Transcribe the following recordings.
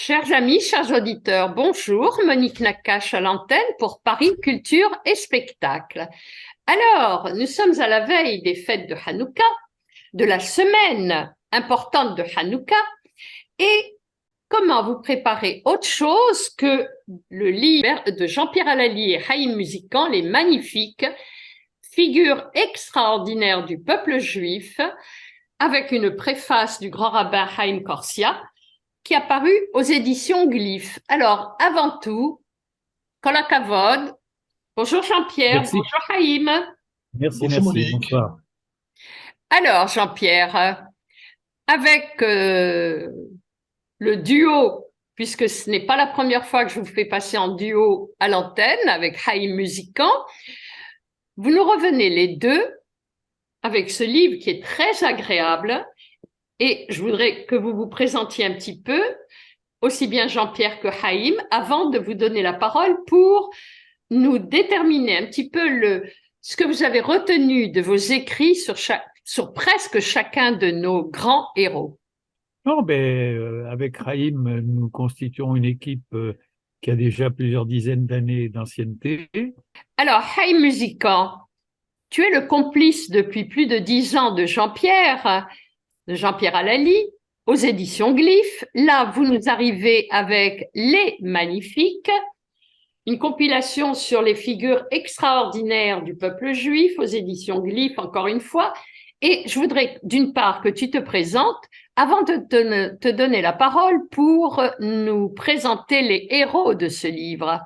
Chers amis, chers auditeurs, bonjour, Monique Nakache à l'antenne pour Paris Culture et Spectacle. Alors, nous sommes à la veille des fêtes de Hanouka, de la semaine importante de Hanouka, et comment vous préparer autre chose que le livre de Jean-Pierre Allali et Haïm Musican, Les Magnifiques, figure extraordinaire du peuple juif, avec une préface du grand rabbin Haïm Korsia, qui a paru aux éditions Glyph. Alors, avant tout, Kol HaKavod, bonjour Jean-Pierre, Merci. bonjour Haïm. Merci, Bonjour Monique. bonsoir. Alors, Jean-Pierre, avec le duo, puisque ce n'est pas la première fois que je vous fais passer en duo à l'antenne avec Haïm Musican, vous nous revenez les deux avec ce livre qui est très agréable. Et je voudrais que vous vous présentiez un petit peu, aussi bien Jean-Pierre que Haïm, avant de vous donner la parole pour nous déterminer un petit peu ce que vous avez retenu de vos écrits sur presque chacun de nos grands héros. Non, avec Raïm, nous constituons une équipe qui a déjà plusieurs dizaines d'années d'ancienneté. Alors, Haïm Musican, tu es le complice depuis plus de 10 ans de Jean-Pierre Allali, aux éditions Glyph. Là, vous nous arrivez avec Les Magnifiques, une compilation sur les figures extraordinaires du peuple juif, aux éditions Glyph, encore une fois. Et je voudrais, d'une part, que tu te présentes, avant de te donner la parole pour nous présenter les héros de ce livre.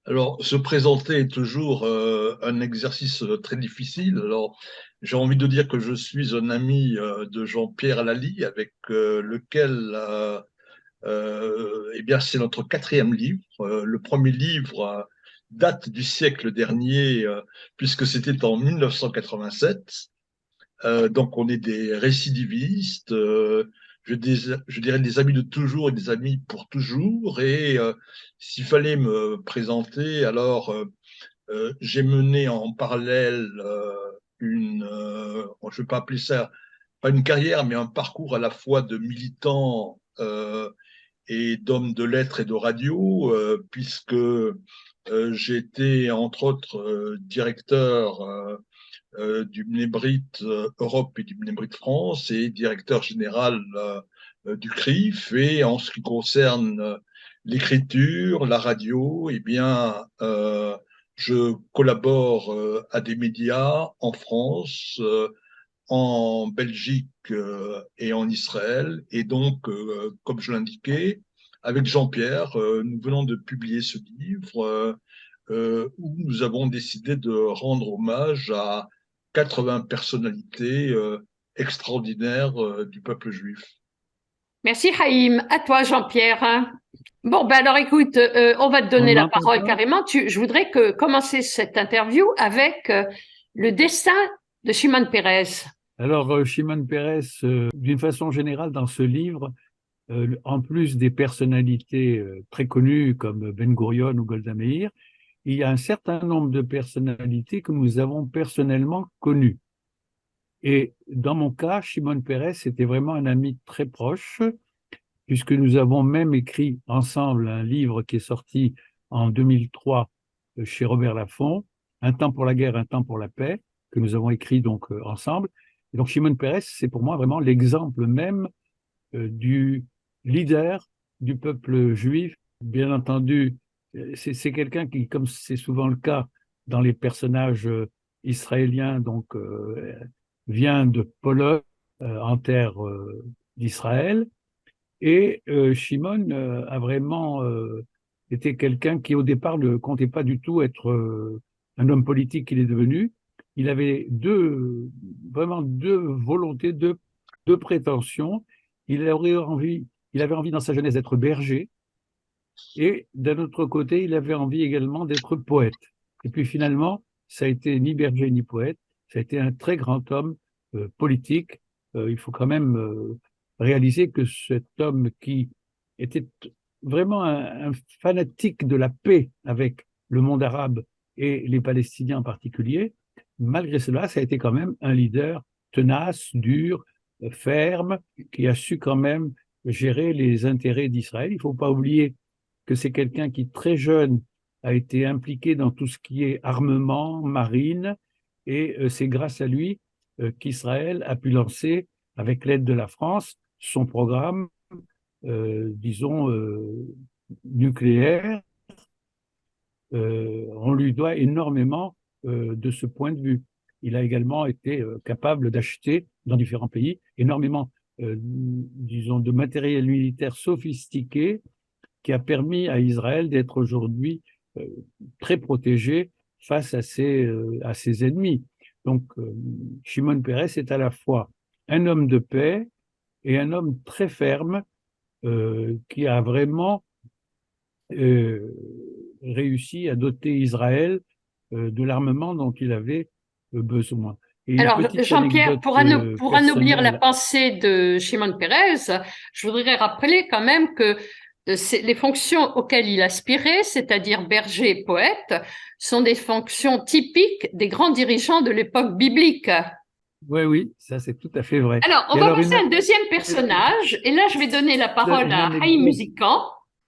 Alors, se présenter est toujours un exercice très difficile. Alors, j'ai envie de dire que je suis un ami de Jean-Pierre Allali, avec lequel, eh bien, c'est notre quatrième livre. Le premier livre date du siècle dernier, puisque c'était en 1987. Donc, on est des récidivistes, je dirais des amis de toujours et des amis pour toujours. Et s'il fallait me présenter, alors j'ai mené en parallèle je ne vais pas appeler ça pas une carrière, mais un parcours à la fois de militant et d'homme de lettres et de radio, puisque j'ai été entre autres directeur du Mnebrit Europe et du Mnebrit France et directeur général du CRIF. Et en ce qui concerne l'écriture, la radio, eh bien, je collabore à des médias en France, en Belgique et en Israël. Et donc, comme je l'indiquais, avec Jean-Pierre, nous venons de publier ce livre où nous avons décidé de rendre hommage à 80 personnalités extraordinaires du peuple juif. Merci Haïm. À toi Jean-Pierre. Bon, ben alors écoute, on va te On donner la m'entend parole pas? carrément. Je voudrais commencer cette interview avec le destin de Shimon Peres. Alors, Shimon Peres, d'une façon générale, dans ce livre, en plus des personnalités très connues comme Ben Gurion ou Golda Meir, il y a un certain nombre de personnalités que nous avons personnellement connues. Et dans mon cas, Shimon Peres était vraiment un ami très proche, puisque nous avons même écrit ensemble un livre qui est sorti en 2003 chez Robert Laffont, Un temps pour la guerre, un temps pour la paix, que nous avons écrit donc ensemble. Et donc Shimon Peres, c'est pour moi vraiment l'exemple même du leader du peuple juif. Bien entendu, c'est quelqu'un qui, comme c'est souvent le cas dans les personnages israéliens, donc vient de Pologne en terre d'Israël. Et Shimon a vraiment été quelqu'un qui, au départ, ne comptait pas du tout être un homme politique qu'il est devenu. Il avait vraiment deux volontés, deux prétentions. Il avait envie dans sa jeunesse d'être berger, et d'un autre côté, il avait envie également d'être poète. Et puis finalement, ça a été ni berger ni poète, ça a été un très grand homme politique. Il faut quand même réaliser que cet homme qui était vraiment un fanatique de la paix avec le monde arabe et les Palestiniens en particulier, malgré cela, ça a été quand même un leader tenace, dur, ferme, qui a su quand même gérer les intérêts d'Israël. Il ne faut pas oublier que c'est quelqu'un qui, très jeune, a été impliqué dans tout ce qui est armement, marine, et c'est grâce à lui qu'Israël a pu lancer, avec l'aide de la France, son programme, disons, nucléaire. On lui doit énormément de ce point de vue. Il a également été capable d'acheter dans différents pays énormément, disons, de matériel militaire sophistiqué qui a permis à Israël d'être aujourd'hui très protégé face à ses ennemis. Donc, Shimon Peres est à la fois un homme de paix et un homme très ferme qui a vraiment réussi à doter Israël de l'armement dont il avait besoin. Et une Alors, petite Jean-Pierre, anecdote pour anoblir la personnelle. pensée de Shimon Peres, je voudrais rappeler quand même que les fonctions auxquelles il aspirait, c'est-à-dire berger et poète, sont des fonctions typiques des grands dirigeants de l'époque biblique. Oui, oui, ça c'est tout à fait vrai. Alors, on Et va alors passer à un deuxième personnage, et là, je vais donner la parole une à Haïm anecdote. Musican.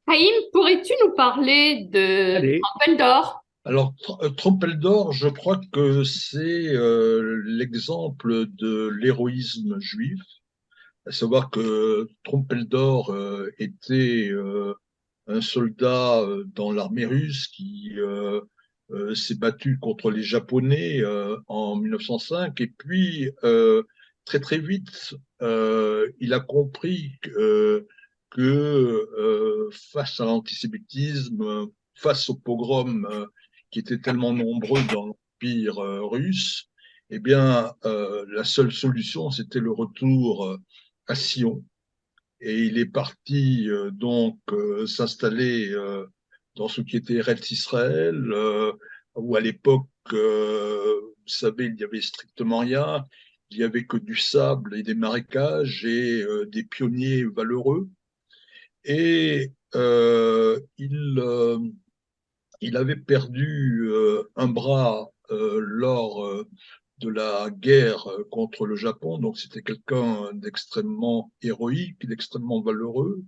Haïm, pourrais-tu nous parler de Allez, Trumpeldor? Alors, Trompeldor, je crois que c'est l'exemple de l'héroïsme juif, à savoir que Trompeldor était un soldat dans l'armée russe qui s'est battu contre les Japonais en 1905, et puis très très vite, il a compris que face à l'antisémitisme, face aux pogroms qui étaient tellement nombreux dans l'Empire russe, eh bien, la seule solution, c'était le retour à Sion. Et il est parti donc s'installer dans ce qui était Eretz Israël, où à l'époque, vous savez, il n'y avait strictement rien. Il n'y avait que du sable et des marécages et des pionniers valeureux. Et il avait perdu un bras lors de la guerre contre le Japon, donc c'était quelqu'un d'extrêmement héroïque, d'extrêmement valeureux.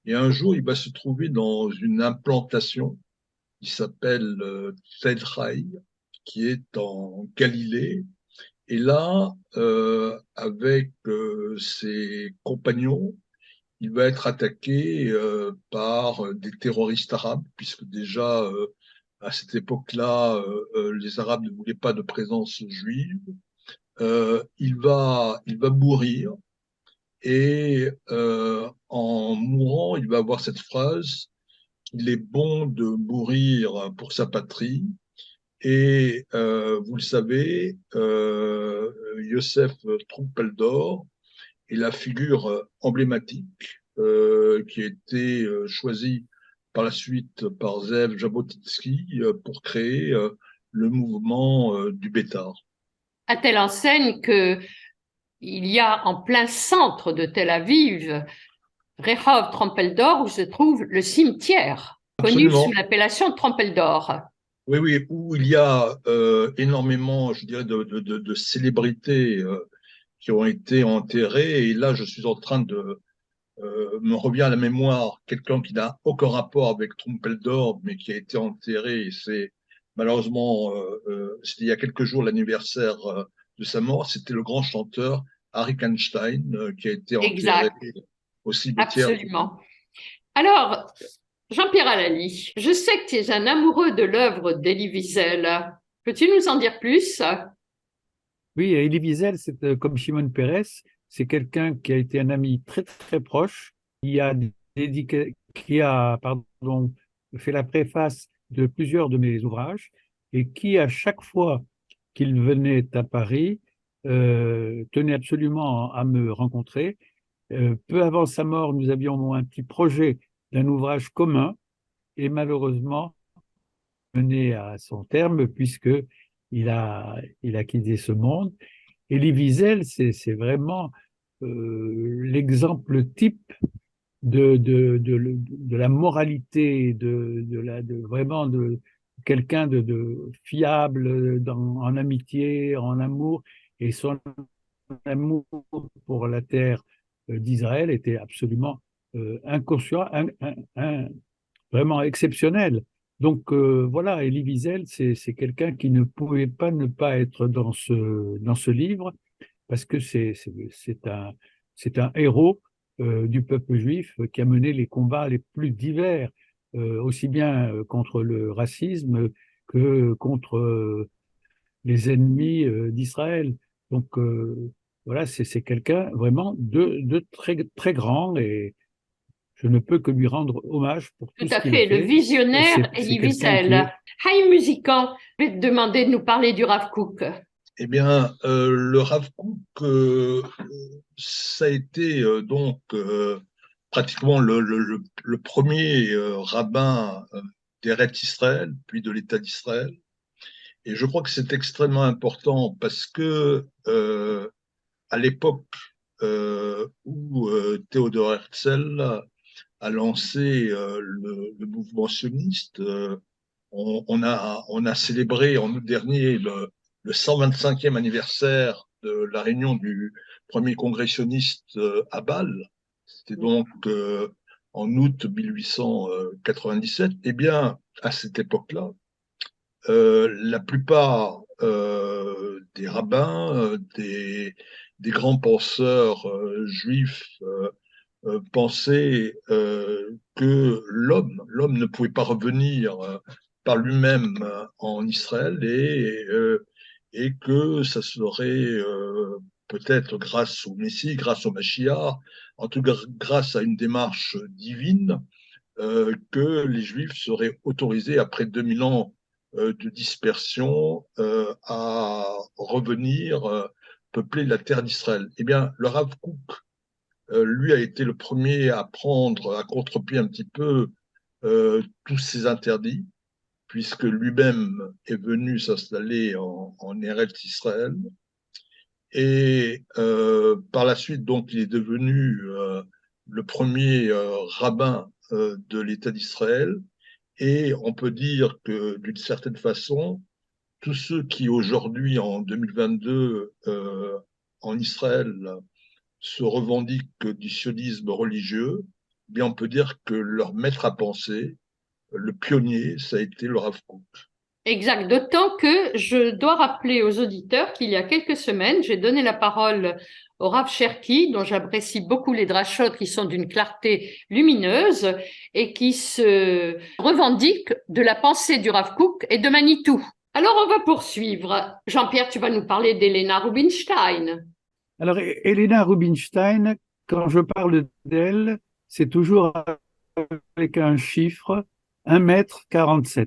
Et un jour, il va se trouver dans une implantation qui s'appelle Tel Hai, qui est en Galilée. Et là, avec ses compagnons, il va être attaqué par des terroristes arabes, puisque déjà à cette époque-là, les Arabes ne voulaient pas de présence juive. Il va mourir, et en mourant, il va avoir cette phrase: il est bon de mourir pour sa patrie. Et vous le savez, Youssef Trompeldor est la figure emblématique qui a été choisie par la suite par Zev Jabotinsky pour créer le mouvement du Bétar. À telle enseigne que il y a en plein centre de Tel Aviv, Rehov Trompeldor, où se trouve le cimetière, connu sous Absolument. l'appellation de Trompeldor. Oui, oui, où il y a énormément, je dirais, de célébrités qui ont été enterrées. Et là, je suis en train de me revient à la mémoire quelqu'un qui n'a aucun rapport avec Trumpeldor, mais qui a été enterré. Et c'est malheureusement, c'était il y a quelques jours l'anniversaire de sa mort. C'était le grand chanteur Harry Einstein qui a été enterré Exact, au cimetière. absolument. Alors, Jean-Pierre Alali, je sais que tu es un amoureux de l'œuvre d'Elie Wiesel. Peux-tu nous en dire plus? oui, Elie Wiesel, c'est comme Shimon Peres, c'est quelqu'un qui a été un ami très très proche, qui a pardon, fait la préface de plusieurs de mes ouvrages et qui, à chaque fois qu'il venait à Paris, tenait absolument à me rencontrer. Peu avant sa mort, nous avions un petit projet d'un ouvrage commun et malheureusement mené à son terme puisque il a quitté ce monde. Elie Wiesel, c'est vraiment l'exemple type de la moralité, vraiment de quelqu'un de fiable en amitié, en amour, et son amour pour la terre d'Israël était absolument inconscient, vraiment exceptionnel. Donc voilà, Elie Wiesel, c'est quelqu'un qui ne pouvait pas ne pas être dans ce livre parce que c'est un héros du peuple juif qui a mené les combats les plus divers, aussi bien contre le racisme que contre les ennemis d'Israël. Donc voilà, c'est quelqu'un vraiment de très, très grand et je ne peux que lui rendre hommage pour Tout tout ce à qu'il a fait, le fait. visionnaire C'est Elie quelqu'un qui Wiesel. est... Haïm Musican, je vais te demander de nous parler du Rav Kook. Eh bien, le Rav Kook, ça a été pratiquement le premier rabbin d'Eretz Israël, puis de l'État d'Israël. Et je crois que c'est extrêmement important parce que à l'époque où Théodore Herzl a lancé le mouvement sioniste, on a célébré en août dernier le 125e anniversaire de la réunion du premier congrès sioniste à Bâle. C'était donc en août 1897. Eh bien, à cette époque-là, la plupart des rabbins, des grands penseurs juifs pensaient que l'homme ne pouvait pas revenir par lui-même en Israël et que ça serait peut-être grâce au Messie, grâce au Mashiach, en tout cas grâce à une démarche divine, que les Juifs seraient autorisés, après 2000 ans de dispersion, à revenir peupler la terre d'Israël. Eh bien, le Rav Kook, lui, a été le premier à prendre à contre-pied un petit peu tous ces interdits, puisque lui-même est venu s'installer en Eretz Israël. Et par la suite, donc, il est devenu le premier rabbin de l'État d'Israël. Et on peut dire que, d'une certaine façon, tous ceux qui aujourd'hui, en 2022, en Israël, se revendiquent du sionisme religieux, eh bien on peut dire que leur maître à penser, le pionnier, ça a été le Rav Kook. Exact, d'autant que je dois rappeler aux auditeurs qu'il y a quelques semaines, j'ai donné la parole au Rav Cherki, dont j'apprécie beaucoup les drachotes qui sont d'une clarté lumineuse et qui se revendiquent de la pensée du Rav Kook et de Manitou. Alors on va poursuivre. Jean-Pierre, tu vas nous parler d'Elena Rubinstein. Alors, Elena Rubinstein, quand je parle d'elle, c'est toujours avec un chiffre, 1,47 m.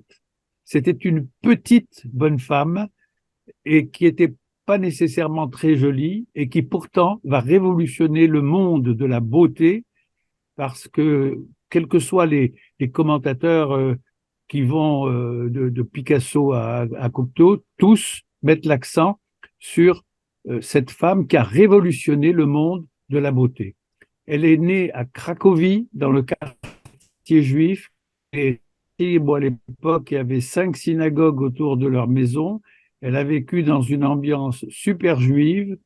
C'était une petite bonne femme et qui n'était pas nécessairement très jolie et qui pourtant va révolutionner le monde de la beauté parce que, quels que soient les commentateurs qui vont de Picasso à Cocteau, tous mettent l'accent sur cette femme qui a révolutionné le monde de la beauté. Elle est née à Cracovie, dans le quartier juif, et bon, à l'époque, il y avait 5 synagogues autour de leur maison. Elle a vécu dans une ambiance super juive.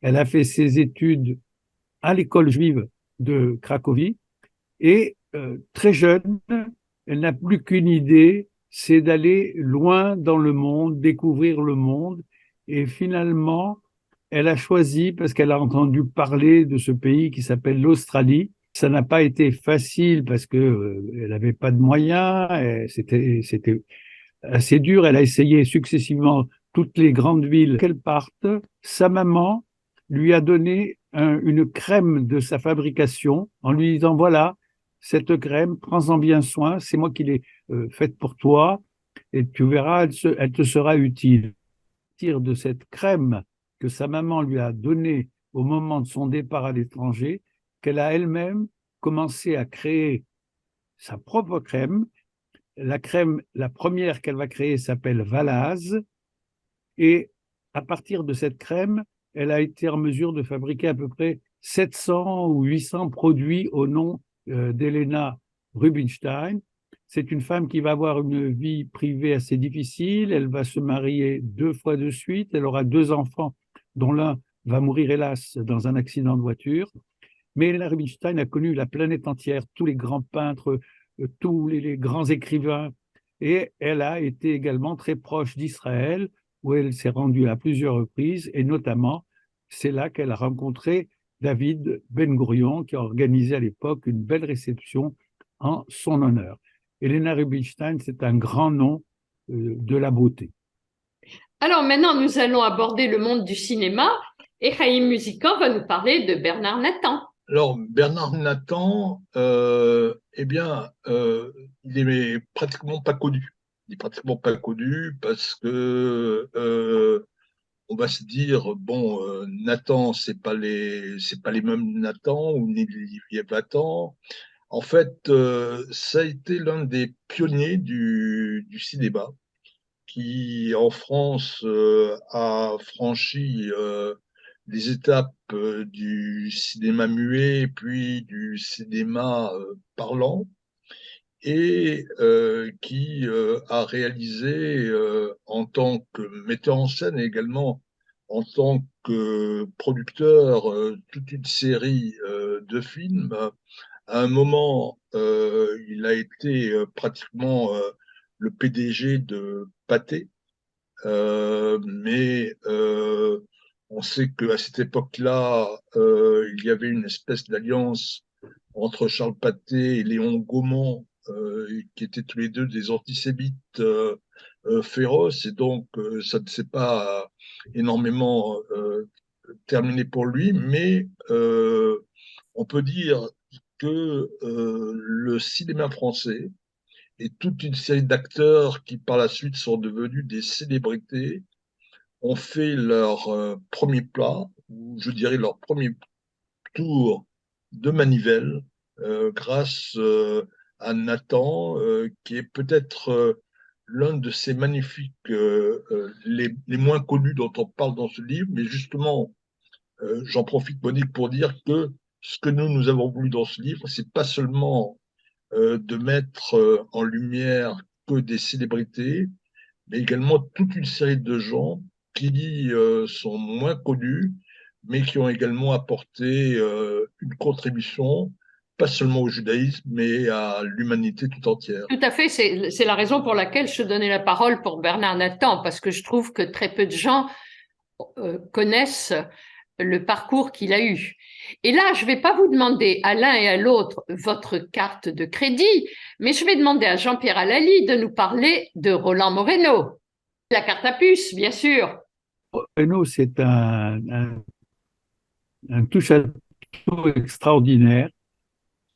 Elle a fait ses études à l'école juive de Cracovie. Et très jeune, elle n'a plus qu'une idée, c'est d'aller loin dans le monde, découvrir le monde. Et finalement, elle a choisi, parce qu'elle a entendu parler de ce pays qui s'appelle l'Australie. Ça n'a pas été facile parce que elle n'avait pas de moyens, c'était assez dur. Elle a essayé successivement toutes les grandes villes qu'elle parte. Sa maman lui a donné une crème de sa fabrication en lui disant, voilà, cette crème, prends-en bien soin, c'est moi qui l'ai faite pour toi et tu verras, elle te sera utile. À partir de cette crème que sa maman lui a donnée au moment de son départ à l'étranger, qu'elle a elle-même commencé à créer sa propre crème. La crème, la première qu'elle va créer s'appelle Valase. Et à partir de cette crème, elle a été en mesure de fabriquer à peu près 700 ou 800 produits au nom d'Elena Rubinstein. C'est une femme qui va avoir une vie privée assez difficile. Elle va se marier 2 fois de suite. Elle aura 2 enfants, dont l'un va mourir, hélas, dans un accident de voiture. Mais Helena Rubinstein a connu la planète entière, tous les grands peintres, tous les grands écrivains, et elle a été également très proche d'Israël, où elle s'est rendue à plusieurs reprises, et notamment, c'est là qu'elle a rencontré David Ben Gourion, qui a organisé à l'époque une belle réception en son honneur. Helena Rubinstein, c'est un grand nom de la beauté. Alors maintenant, nous allons aborder le monde du cinéma et Haïm Musican va nous parler de Bernard Nathan. Alors, Bernard Nathan, eh bien, il est pratiquement pas connu. Il est pratiquement pas connu parce que on va se dire bon, Nathan, c'est pas les mêmes Nathan ou Olivier Vatan. En fait, ça a été l'un des pionniers du cinéma qui, en France, a franchi les étapes du cinéma muet, puis du cinéma parlant, et qui a réalisé en tant que metteur en scène et également en tant que producteur toute une série de films. À un moment, il a été pratiquement le PDG de Pathé, mais on sait qu'à cette époque-là, il y avait une espèce d'alliance entre Charles Pathé et Léon Gaumont, qui étaient tous les deux des antisémites féroces, et donc ça ne s'est pas énormément terminé pour lui, mais on peut dire que le cinéma français et toute une série d'acteurs qui par la suite sont devenus des célébrités ont fait leur premier plat, ou je dirais leur premier tour de manivelle, grâce à Nathan, qui est peut-être l'un de ces magnifiques, les moins connus dont on parle dans ce livre, mais justement, j'en profite, Monique, pour dire que ce que nous avons voulu dans ce livre, c'est pas seulement de mettre en lumière que des célébrités, mais également toute une série de gens qui sont moins connus, mais qui ont également apporté une contribution, pas seulement au judaïsme, mais à l'humanité tout entière. Tout à fait, c'est la raison pour laquelle je donnais la parole pour Bernard Nathan, parce que je trouve que très peu de gens connaissent le parcours qu'il a eu. Et là, je ne vais pas vous demander à l'un et à l'autre votre carte de crédit, mais je vais demander à Jean-Pierre Alali de nous parler de Roland Moreno. La carte à puce, bien sûr. Renaud, c'est un touche-à-tout extraordinaire,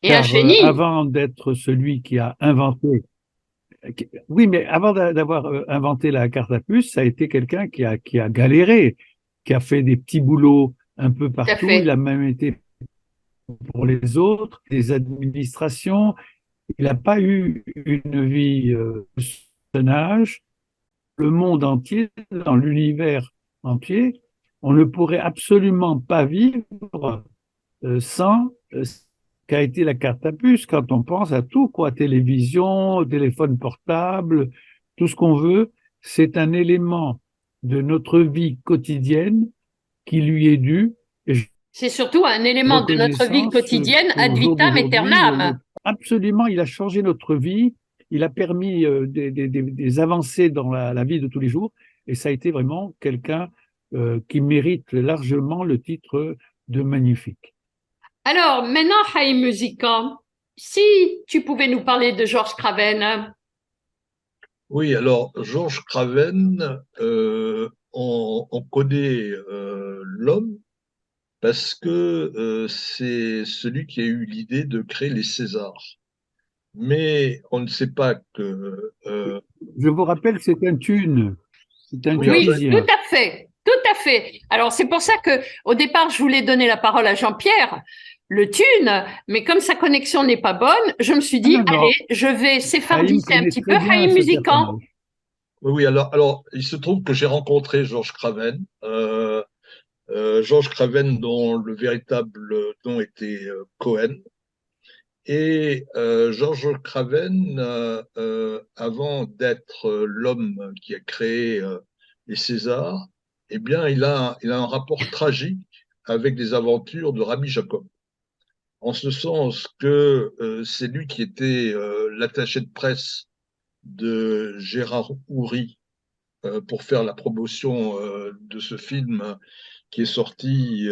Et un car génie. avant d'être celui qui a inventé, oui, mais avant d'avoir inventé la carte à puce, ça a été quelqu'un qui a galéré, qui a fait des petits boulots un peu Tout à partout. Il a fait. même été pour les autres, des administrations. Il n'a pas eu une vie de son âge. Le monde entier, dans l'univers entier, on ne pourrait absolument pas vivre sans ce qu'a été la carte à puce quand on pense à tout, quoi, télévision, téléphone portable, tout ce qu'on veut, c'est un élément de notre vie quotidienne qui lui est dû. Et C'est surtout un élément de notre vie reconnaissance quotidienne ad qu'au jour vitam d'aujourd'hui, aeternam. absolument, il a changé notre vie, il a permis des avancées dans la vie de tous les jours, et ça a été vraiment quelqu'un qui mérite largement le titre de magnifique. Alors, maintenant, Haïm Musican, si tu pouvais nous parler de Georges Craven. Oui, alors Georges Craven, on connaît l'homme parce que c'est celui qui a eu l'idée de créer les Césars. Mais on ne sait pas que Je vous rappelle que c'est un oui, en fait, Oui, tout Tunisien. à fait, tout à fait. Alors, c'est pour ça que, au départ, je voulais donner la parole à Jean-Pierre, le Thune, mais comme sa connexion n'est pas bonne, je me suis Ah dit, non, allez, non, je vais Haïm s'effardiser un connaît petit peu, très bien Haïm ce Musican. personnage. oui, alors, il se trouve que j'ai rencontré Georges Craven. Georges Craven, dont le véritable nom était Cohen. Et Georges Craven, avant d'être l'homme qui a créé les Césars, eh bien, il a un rapport tragique avec les aventures de Rabbi Jacob. en ce sens que c'est lui qui était l'attaché de presse de Gérard Houry pour faire la promotion de ce film qui est sorti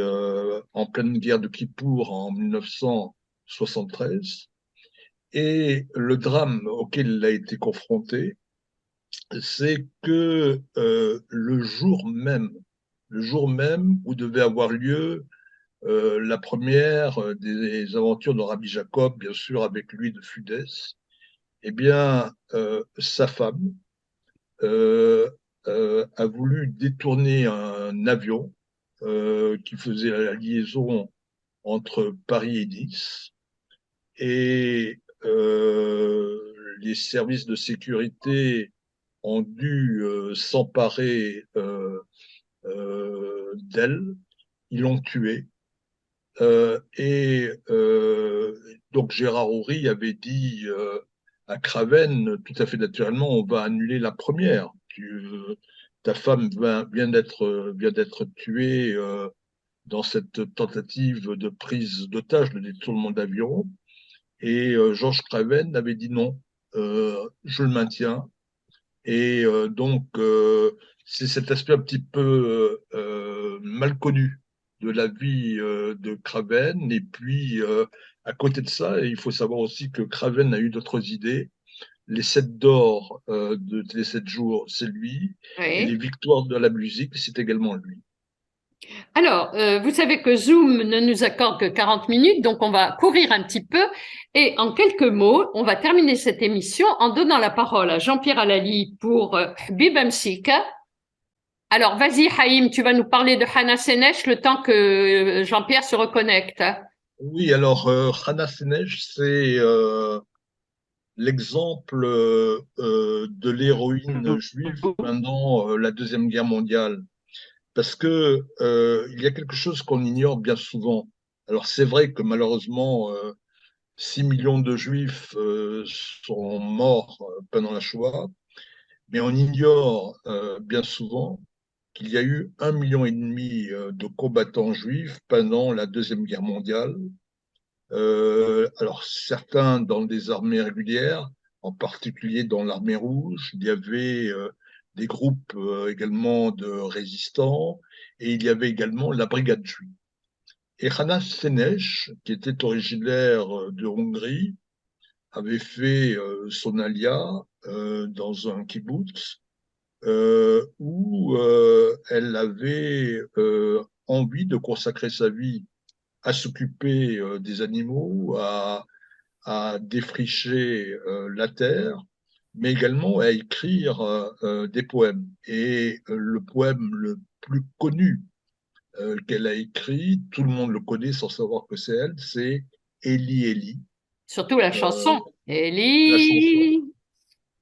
en pleine guerre de Kippour en 1973. Et le drame auquel il a été confronté, c'est que le jour même où devait avoir lieu la première des aventures de Rabbi Jacob, bien sûr avec lui de Fudès, eh bien, sa femme euh, a voulu détourner un avion qui faisait la liaison entre Paris et Nice. Et les services de sécurité ont dû s'emparer d'elle. Ils l'ont tuée. Et donc Gérard Houry avait dit à Craven, tout à fait naturellement, on va annuler la première. Ta femme vient d'être tuée dans cette tentative de prise d'otage, de détournement d'avion. Et Georges Craven avait dit non, je le maintiens. Et c'est cet aspect un petit peu mal connu de la vie de Craven. Et puis, à côté de ça, il faut savoir aussi que Craven a eu d'autres idées. Les 7 d'or de les 7 jours, c'est lui. Et les Oui. victoires de la musique, c'est également lui. Alors, vous savez que Zoom ne nous accorde que 40 minutes, donc on va courir un petit peu. Et en quelques mots, on va terminer cette émission en donnant la parole à Jean-Pierre Alali pour Habib Msika. Alors, vas-y, Haïm, tu vas nous parler de Hana Senesh le temps que Jean-Pierre se reconnecte. Oui, alors, Hana Senej, c'est l'exemple de l'héroïne juive pendant la Deuxième Guerre mondiale. Parce que il y a quelque chose qu'on ignore bien souvent. Alors c'est vrai que malheureusement, 6 millions de juifs sont morts pendant la Shoah, mais on ignore bien souvent qu'il y a eu 1,5 million de combattants juifs pendant la Deuxième Guerre mondiale. Alors certains dans des armées régulières, en particulier dans l'armée rouge, il y avait des groupes également de résistants et il y avait également la brigade juive. Et Hana Senesh, qui était originaire de Hongrie, avait fait son alia dans un kibbutz où elle avait envie de consacrer sa vie à s'occuper des animaux, à défricher la terre, mais également à écrire des poèmes. Et le poème le plus connu qu'elle a écrit, tout le monde le connaît sans savoir que c'est elle, c'est Eli Eli, Surtout la euh, chanson. la chanson. Ellie.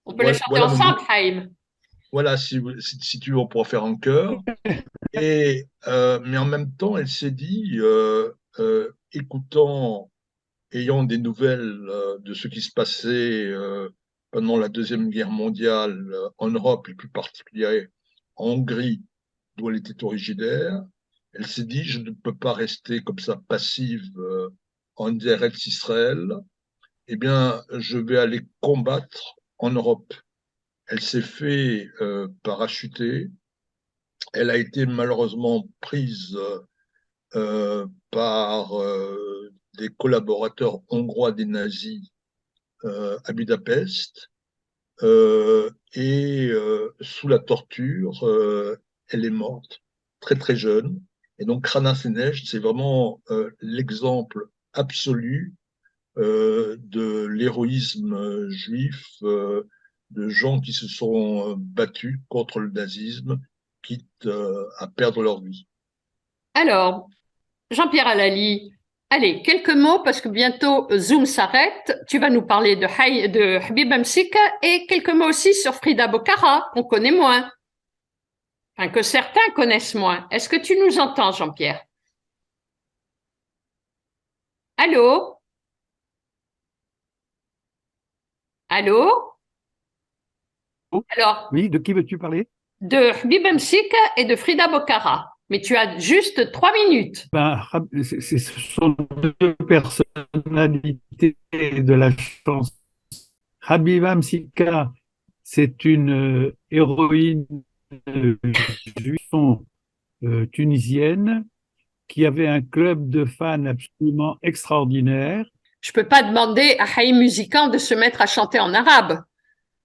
On peut la chanter Voilà, ensemble, Haïm. voilà si tu veux, on pourra faire un chœur. Et, mais en même temps, elle s'est dit, écoutant, ayant des nouvelles de ce qui se passait pendant la Deuxième Guerre mondiale en Europe, et plus particulièrement en Hongrie, d'où elle était originaire, elle s'est dit, je ne peux pas rester comme ça passive en Eretz Israël, eh bien, je vais aller combattre en Europe. Elle s'est fait parachuter. Elle a été malheureusement prise par des collaborateurs hongrois des nazis à Budapest. Et sous la torture, elle est morte très très jeune. Et donc Rana Senej, c'est vraiment l'exemple absolu de l'héroïsme juif, de gens qui se sont battus contre le nazisme, quitte à perdre leur vie. Alors, Jean-Pierre Alali, allez, quelques mots parce que bientôt Zoom s'arrête. Tu vas nous parler de Habib Msika et quelques mots aussi sur Frida Bocara, qu'on connaît moins, enfin que certains connaissent moins. Est-ce que tu nous entends, Jean-Pierre? Allô? Allô? Alors, Oui, de qui veux-tu parler? de Habib Msika et de Frida Bocara. Mais tu as juste 3 minutes. Ce sont deux personnalités de la chanson. Habiba Msika, c'est une héroïne juive tunisienne qui avait un club de fans absolument extraordinaire. Je peux pas demander à Haïm Musican de se mettre à chanter en arabe.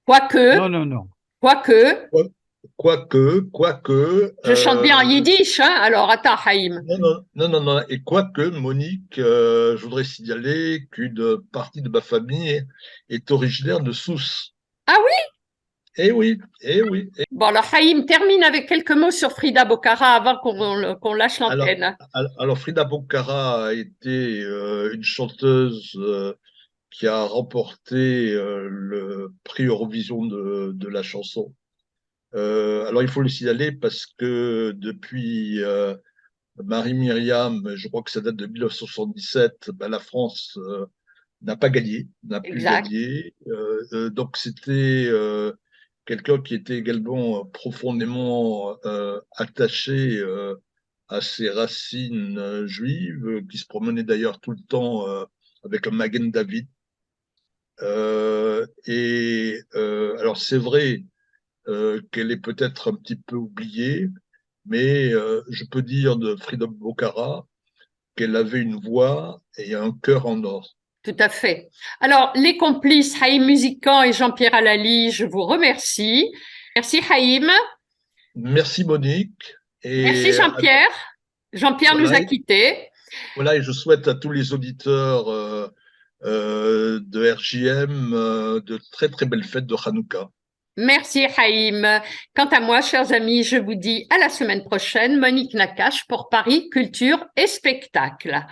Quoique, Non. Quoique. Je chante bien en yiddish, hein. Alors attends, Haïm. Non. Et quoique, Monique, je voudrais signaler qu'une partie de ma famille est originaire de Sousse. Ah oui? Eh oui. Bon, alors Haïm termine avec quelques mots sur Frida Bocara avant qu'on lâche l'antenne. Alors, Frida Bocara a été une chanteuse qui a remporté le prix Eurovision de la chanson. Alors, il faut le signaler parce que depuis Marie-Myriam, je crois que ça date de 1977, ben, la France n'a pas gagné, n'a plus Exact. gagné. Donc, c'était quelqu'un qui était également profondément attaché à ses racines juives, qui se promenait d'ailleurs tout le temps avec un Magen David. Alors, c'est vrai qu'elle est peut-être un petit peu oubliée, mais je peux dire de Frida Bocara qu'elle avait une voix et un cœur en or. Tout à fait. Alors, les complices Haïm Musican et Jean-Pierre Alali, je vous remercie. Merci Haïm. Merci Monique. Merci Jean-Pierre. Jean-Pierre nous a quittés. Voilà, et je souhaite à tous les auditeurs de RJM de très très belles fêtes de Hanouka. Merci Haïm. Quant à moi, chers amis, je vous dis à la semaine prochaine. Monique Nakache pour Paris Culture et Spectacle.